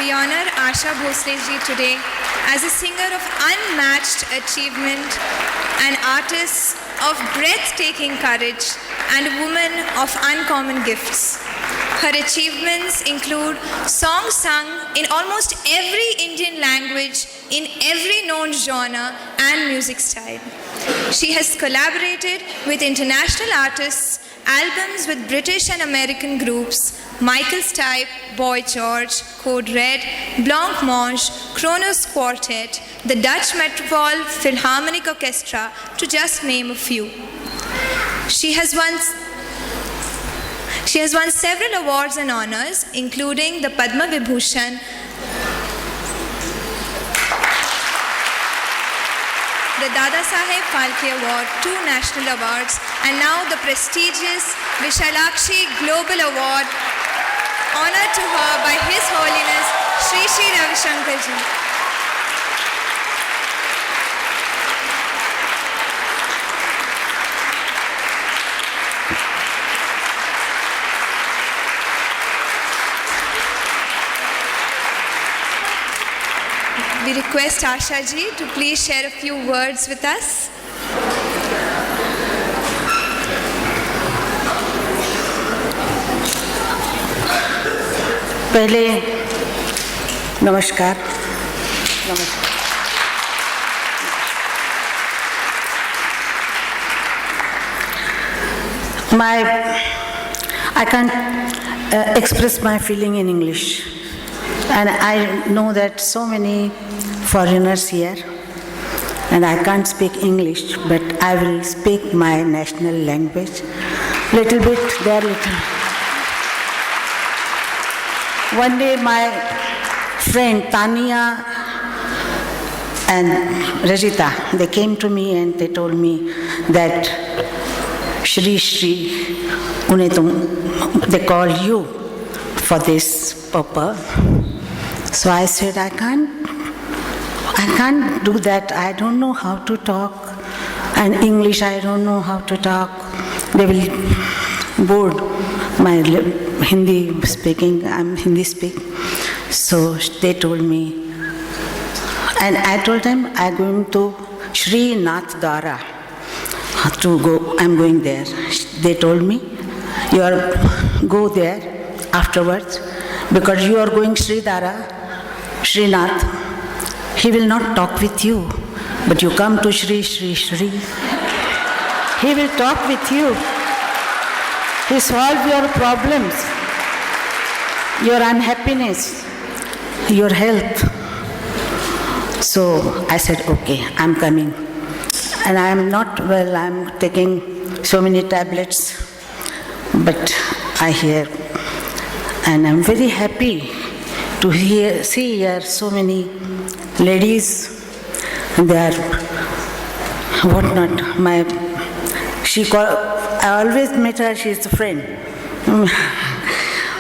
we honor Asha Bhosle ji today as a singer of unmatched achievement, an artist of breathtaking courage, and a woman of uncommon gifts. Her achievements include songs sung in almost every Indian language, in every known genre and music style. She has collaborated with international artists, albums with British and American groups, Michael Stipe, Boy George, Code Red, Blancmange, Kronos Quartet, the Dutch Metropole Philharmonic Orchestra, to just name a few. She has won several awards and honors, including the Padma Vibhushan, the Dada Saheb Phalke Award, 2 national awards, and now the prestigious Vishalakshi Global Award, honored to her by His Holiness Shri Shri Ravi Shankar Ji. We request Asha ji to please share a few words with us. पहले नमस्कार I can't express my feeling in English, and I know that so many foreigners here, and I can't speak English, but I will speak my national language little bit, there little. One day my friend Tania and Rajita, they came to me and they told me that Shri Shri, they call you for this purpose. So I said, I can't do that. I don't know how to talk. And English, I don't know how to talk. They will bored my Hindi speaking. I'm Hindi speak. So they told me. And I told them, I'm going to Sri Nath Dwara to go. I'm going there. They told me, go there afterwards, because you are going Sri Dwara, Sri Nath. He will not talk with you, but you come to Shri Shri Shri. He will talk with you. He solve your problems, your unhappiness, your health. So I said, okay, I'm coming. And I'm not well, I'm taking so many tablets, but I hear, and I'm very happy to see here so many ladies. They are whatnot. I always met her, she's a friend.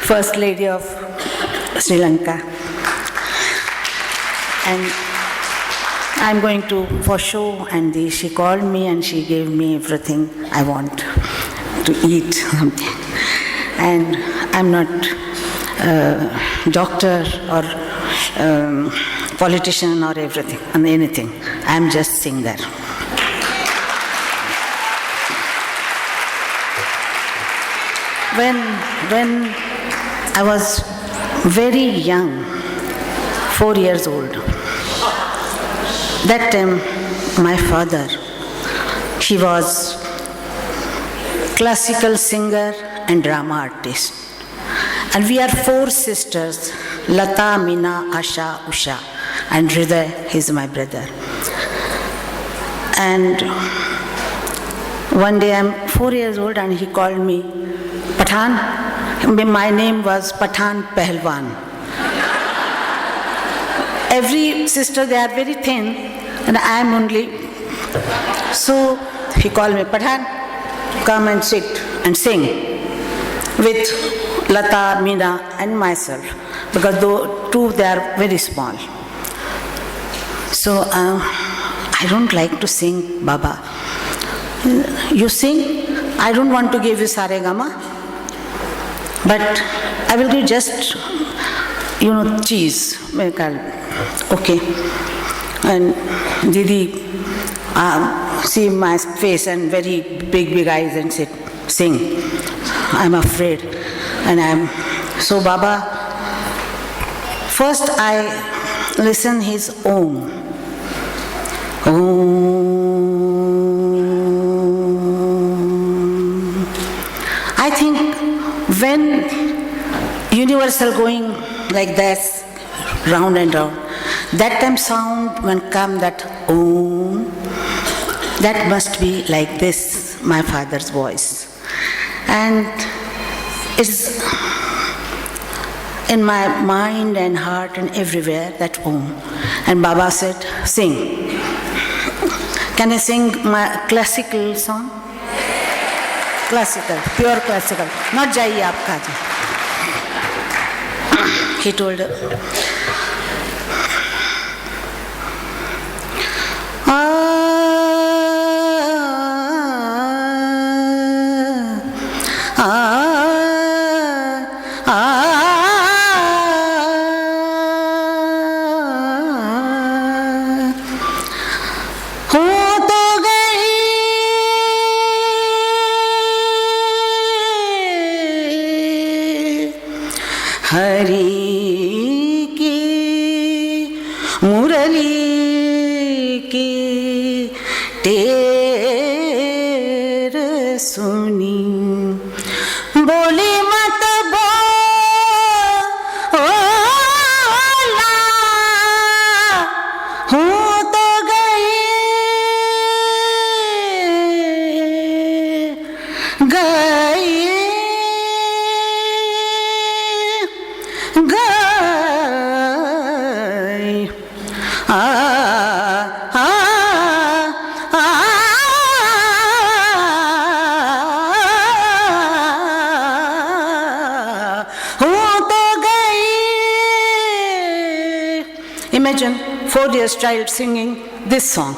First Lady of Sri Lanka. And I'm going for show, and she called me and she gave me everything I want to eat something. And I'm not a doctor or politician or everything, and anything. I'm just singer. When I was very young, 4 years old, that time my father, he was classical singer and drama artist. And we are 4 sisters, Lata, Meena, Asha, Usha, and Hriday, he's my brother. And one day I'm 4 years old and he called me Pathan. My name was Pathan Pehlwan. Every sister, they are very thin, and I am only. So he called me, Pathan, come and sit and sing with Lata, Meena, and myself, because they are very small. So I don't like to sing, Baba. You sing? I don't want to give you Saregama, but I will give just cheese. Okay. And Didi see my face and very big eyes and said, sing. I'm afraid. And so Baba, first I listen his Om. Om. I think when universal going like this, round and round, that time sound when come that Om, that must be like this, my father's voice. And it's in my mind and heart and everywhere, that Om. And Baba said, sing. Can I sing my classical song? Classical, pure classical, not Jai Aapka ji. He told her, Hari की मुरली की टेर सुनी बोली मत बोला हूँ तो गई Imagine 4-year child singing this song.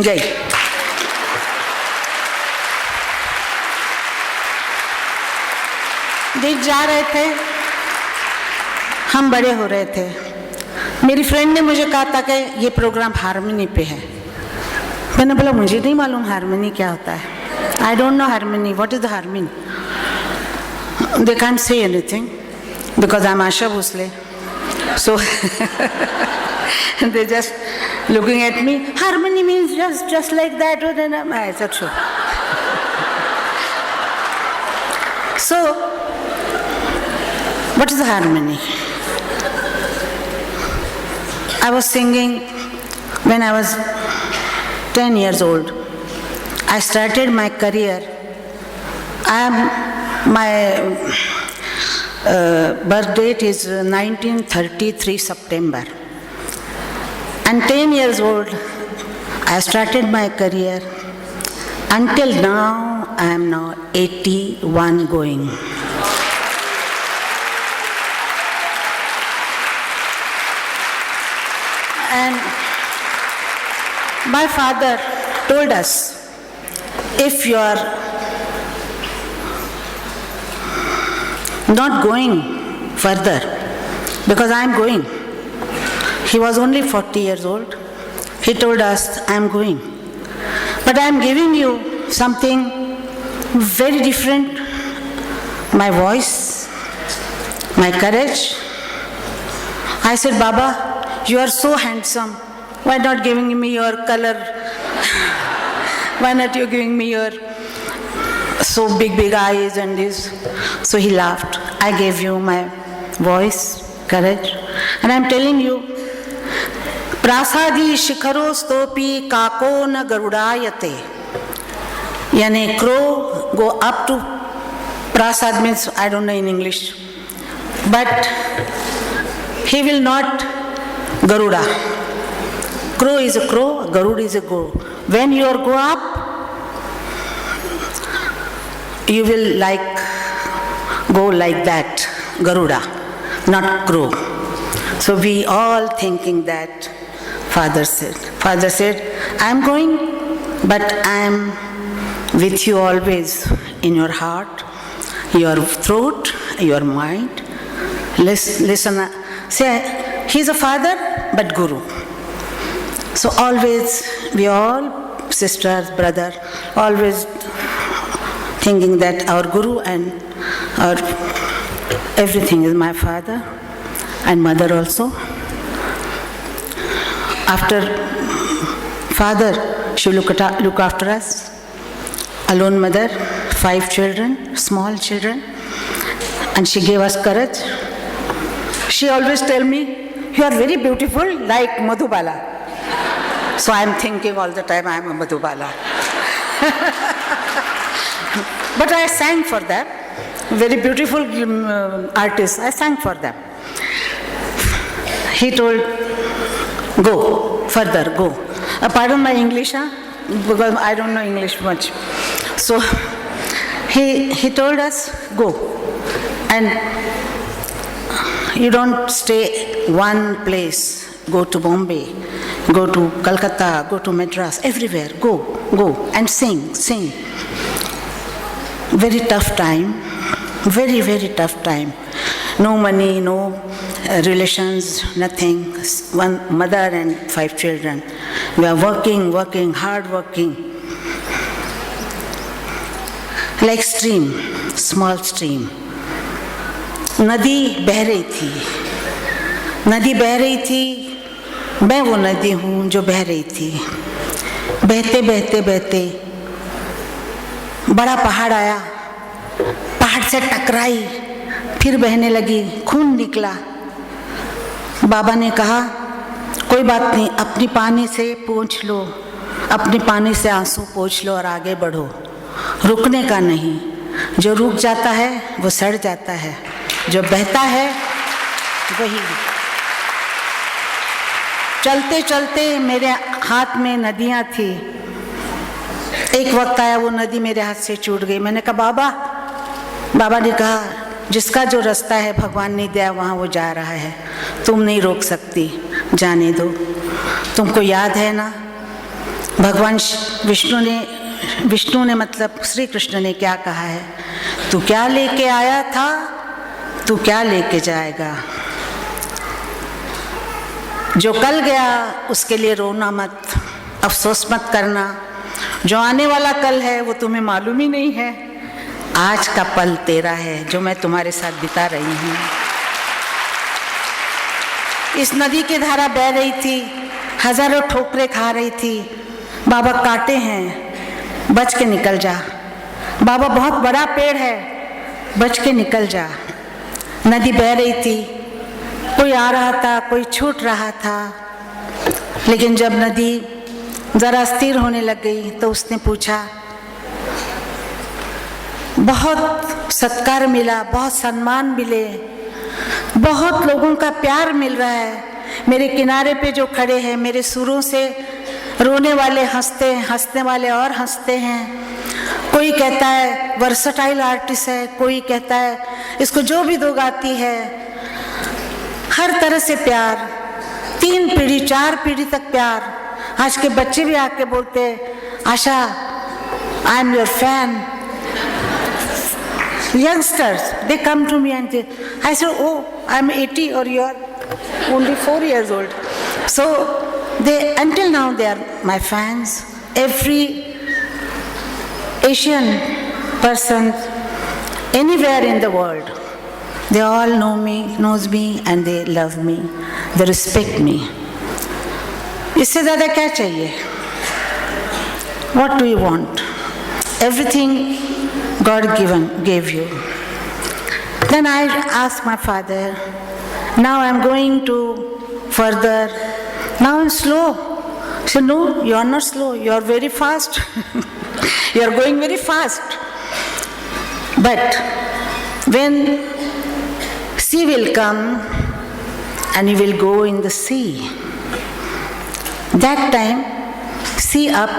गई देख जा रहे थे, हम बड़े हो रहे थे। मेरी फ्रेंड ने मुझे कहा था कि ये प्रोग्राम हारमोनी पे है। मैंने बोला मुझे नहीं मालूम हारमोनी क्या होता है। I don't know harmony, what is the harmony? They can't say anything because I am Asha Bhosle, so they just looking at me. Harmony means just like that. I said sure. So, what is the harmony? I was singing when I was 10 years old. I started my career. My birth date is 1933 September. And 10 years old, I started my career. Until now, I am now 81 going. And my father told us, if you are not going further, because I am going. He was only 40 years old. He told us, I am going. But I am giving you something very different. My voice, my courage. I said, Baba, you are so handsome. Why not giving me your color? Why not you giving me your so big eyes and this? So he laughed. I gave you my voice, courage. And I am telling you, प्रासादी शिखरो स्तोपी काको न गरुड़ायते, यानी crow go up to Prasad means, I don't know in English. But he will not Garuda. Crow is a crow, Garuda is a crow. When you go up, you will go like that, Garuda, not crow. So we all thinking that, Father said, I am going, but I am with you always in your heart, your throat, your mind. Listen, say, he is a father, but Guru. So always, we all, sisters, brother, always thinking that our Guru and our everything is my father and mother also. After father, she look after us. Alone mother, 5 children, small children, and she gave us courage. She always tell me, you are very beautiful like Madhubala. So I am thinking all the time I am a Madhubala. But I sang for them. Very beautiful artists, I sang for them. He told, go, further, go. Pardon my English, because I don't know English much. So he told us, go. And you don't stay one place. Go to Bombay, go to Calcutta, go to Madras, everywhere. Go and sing. Very tough time, very, very tough time. No money, no relations, nothing. One mother and 5 children. We are working, hard working. Like stream, small stream. नदी बह रही थी, मैं वो नदी हूँ जो बह रही थी। बहते बड़ा पहाड़ आया, पहाड़ से टकराई, फिर बहने लगी, खून निकला। बाबा ने कहा, कोई बात नहीं, अपनी पानी से पोंछ लो, अपनी पानी से आंसू पोंछ लो और आगे बढ़ो, रुकने का नहीं। जो रुक जाता है वो सड़ जाता है, जो बहता है वही। चलते चलते मेरे हाथ में नदियाँ थी। एक वक्त आया वो नदी मेरे हाथ से छूट गई। मैंने कहा बाबा ने कहा, जिसका जो रास्ता है भगवान ने दिया वहाँ वो जा रहा है, तुम नहीं रोक सकती, जाने दो। तुमको याद है ना, भगवान विष्णु ने मतलब श्री कृष्ण ने क्या कहा है, तू क्या लेके आया था, तू क्या लेके जाएगा। जो कल गया उसके लिए रोना मत, अफसोस मत करना। जो आने वाला कल है वो तुम्हें मालूम ही नहीं है। आज का पल तेरा है जो मैं तुम्हारे साथ बिता रही हूँ। इस नदी की धारा बह रही थी, हजारों ठोकरें खा रही थी। बाबा कांटे हैं, बच के निकल जा। बाबा बहुत बड़ा पेड़ है, बच के निकल जा। नदी बह रही थी, कोई आ रहा था, कोई छूट रहा था। लेकिन जब नदी जरा स्थिर होने लग गई तो उसने पूछा, बहुत सत्कार मिला, बहुत सम्मान मिले, बहुत लोगों का प्यार मिल रहा है। मेरे किनारे पे जो खड़े हैं, मेरे सुरों से रोने वाले हंसते हैं, हंसने वाले और हंसते हैं। कोई कहता है वर्सटाइल आर्टिस्ट है, कोई कहता है इसको जो भी दो गाती है। हर तरह से प्यार, 3 पीढ़ी 4 पीढ़ी तक प्यार। आज के बच्चे भी आके बोलते हैं, Asha I am your fan. Youngsters, they come to me and I say, oh, I'm 80 or you are only 4 years old. So until now they are my fans. Every Asian person anywhere in the world, they all knows me and they love me. They respect me. इससे ज़्यादा क्या चाहिए? What do you want? Everything God gave you. Then I asked my father, now I'm going to further. Now I'm slow. He said, no, you are not slow. You are very fast. You are going very fast. But when sea will come and you will go in the sea, that time, see up,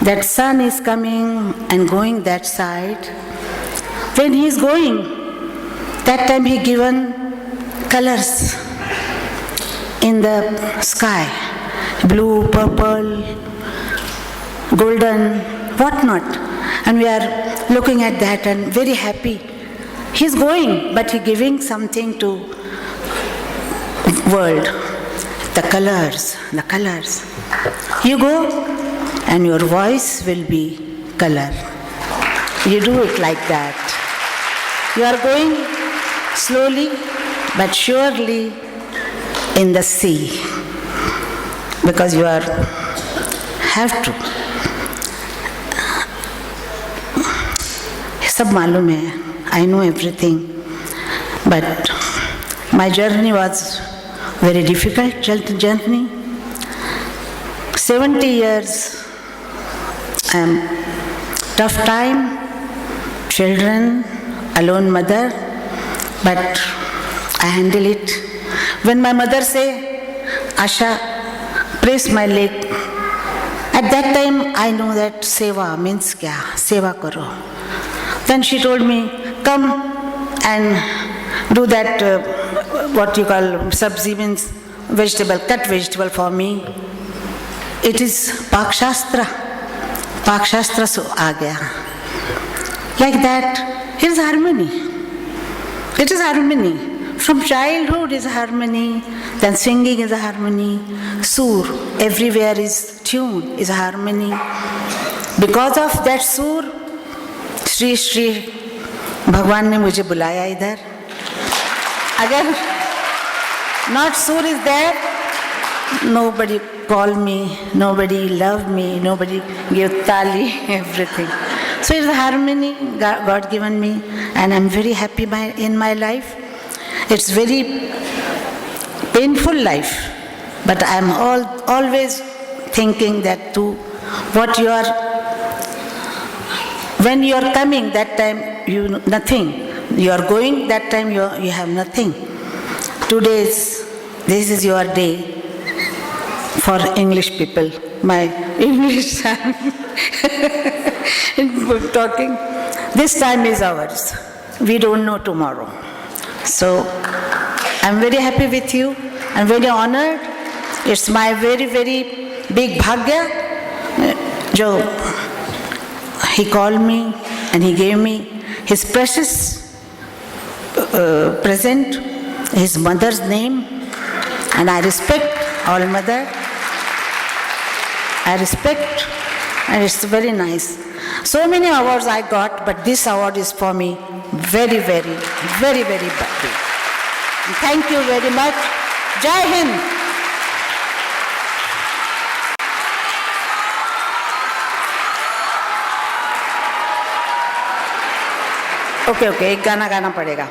that sun is coming and going that side. When he is going, that time he given colors in the sky, blue, purple, golden, whatnot. And we are looking at that and very happy. He's going, but he giving something to world. The colors. You go and your voice will be color. You do it like that. You are going slowly but surely in the sea, because you have to. सब मालूम है, I know everything, but my journey was very difficult journey. 70 years, tough time, children, alone mother, but I handle it. When my mother say, Asha, press my leg, at that time I know that seva means kya, seva karo. Then she told me, come and do that, what you call sabzi means vegetable, cut vegetable for me. It is Pak Shastra. Pak Shastra so aa gaya. Like that, it is harmony. It is harmony. From childhood is harmony, then singing is a harmony, sur, everywhere is tune, is a harmony. Because of that sur, Shri Shri भगवान ने मुझे बुलाया इधर. अगर not sur is there, nobody call me, nobody love me, nobody give tali, everything. So it's a harmony God given me, and I'm very happy in my life. It's very painful life, but I'm always thinking that too, what you are. When you are coming, that time you nothing. You are going, that time you have nothing. This is your day for English people. My English talking. This time is ours. We don't know tomorrow. So I'm very happy with you. I'm very honored. It's my very, very big bhagya. He called me and he gave me his precious present, his mother's name, and I respect all mother. I respect, and it's very nice. So many awards I got, but this award is for me very, very, very, very big. Thank you very much. Jai Hind. Okay, एक गाना गाना पड़ेगा,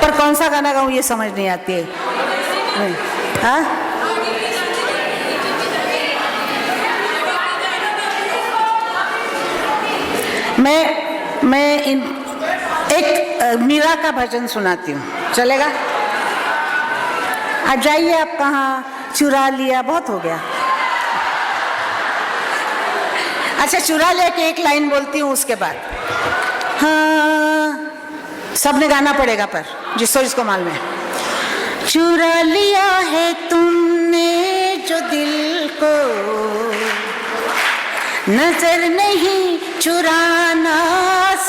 पर कौन सा गाना गाऊं ये समझ नहीं आती है. हाँ? मैं एक मीरा का भजन सुनाती हूँ, चलेगा? आ जाइए आप कहाँ, चुरा लिया बहुत हो गया. अच्छा, चुरा लिया कि एक लाइन बोलती हूँ उसके बाद. हाँ, सबने गाना पड़ेगा, पर जिसको मालूम है. चुरा लिया है तुमने जो दिल को, नजर नहीं चुराना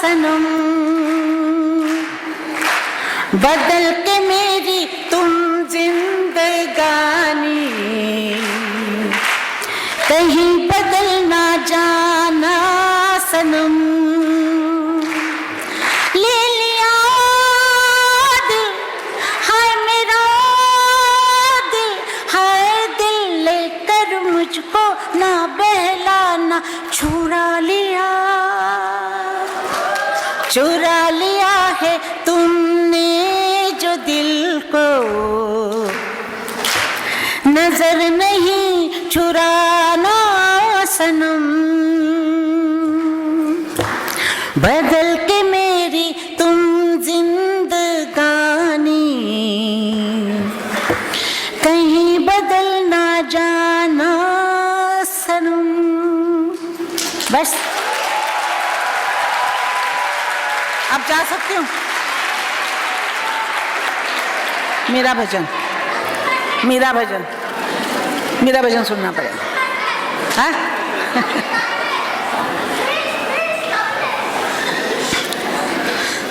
सनम, बदल के मेरी तुम जिंदगानी, कहीं बदल ना जाना सनम. ना बहलाना, चुरा लिया है तुमने जो दिल को, नजर नहीं चुराना सनम. बदल के मेरी तुम जिंदगानी, कहीं बदल ना जाना सनम। बस अब जा सकती हूँ। मेरा भजन सुनना पड़ेगा, हाँ?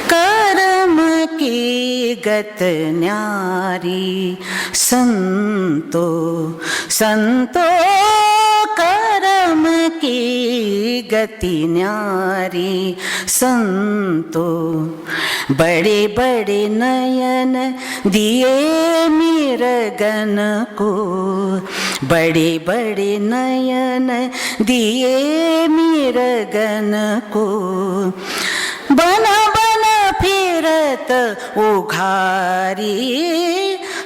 कर्म की गत न्यारी संतो संतो, कर्म की गति न्यारी संतो, बड़े बड़े नयन दिए मीरगन को, बड़े बड़े नयन दिए मीरगन को, बन बन फिरत उघारी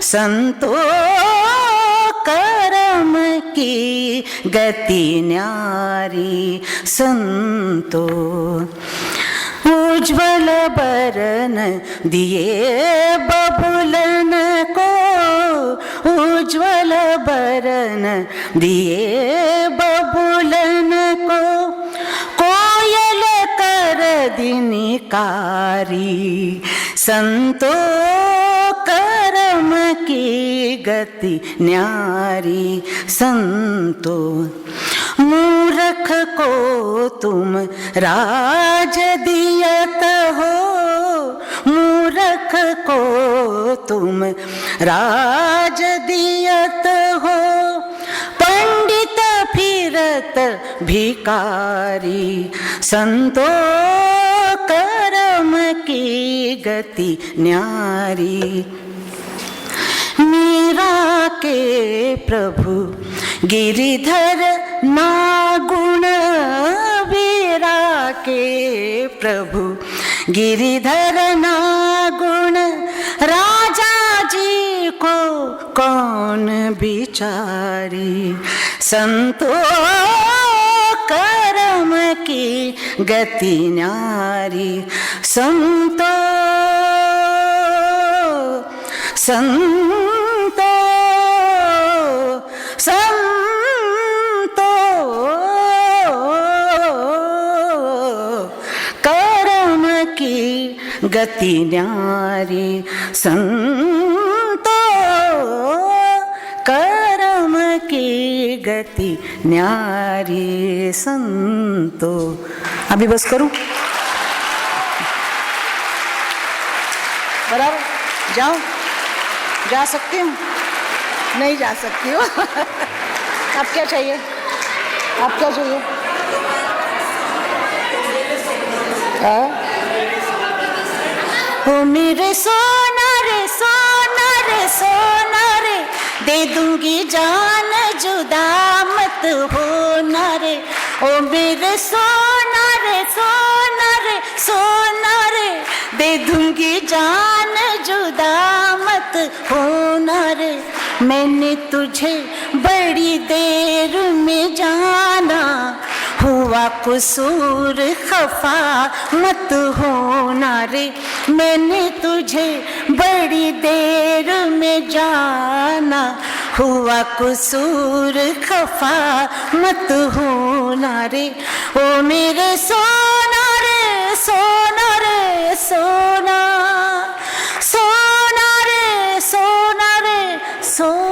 संतो, कर्म की गति न्यारी संतो, उज्ज्वल बरन दिए बबुलन को, उज्ज्वल बरन दिए बबुलन को, कोयल कर दिनकारी संतो, कर्म की गति न्यारी संतो, मूर्ख को तुम राज दियत हो, मूर्ख को तुम राज दियत हो, पंडित फिरत भिकारी संतो, कर्म की गति न्यारी। मीरा के प्रभु गिरिधर नागुण, वीरा के प्रभु गिरिधर नागुण, राजा जी को कौन बिचारी संतो, कर्म की गति न्यारी संतो संतो संतो, कर्म की गति न्यारी संतो, कर्म की गति न्यारी संतो। अभी बस करूं, बराबर जाओ, जा सकती हूँ? नहीं जा सकती हूँ। अब क्या चाहिए? अब क्या चाहिए? ओ मेरे सोना रे सोना रे सोना रे, दे दूंगी जान जुदा मत होना रे, ओ मेरे सोना रे सोना रे सोना रे, दे दूंगी जान जुदा मत होना रे, मैंने तुझे बड़ी देर में जाना, हुआ कसूर खफा मत होना रे, मैंने तुझे बड़ी देर में जाना, हुआ कसूर खफा मत होना रे, ओ मेरे सोना रे सोना रे सोना, सोना रे सोना रे सोना।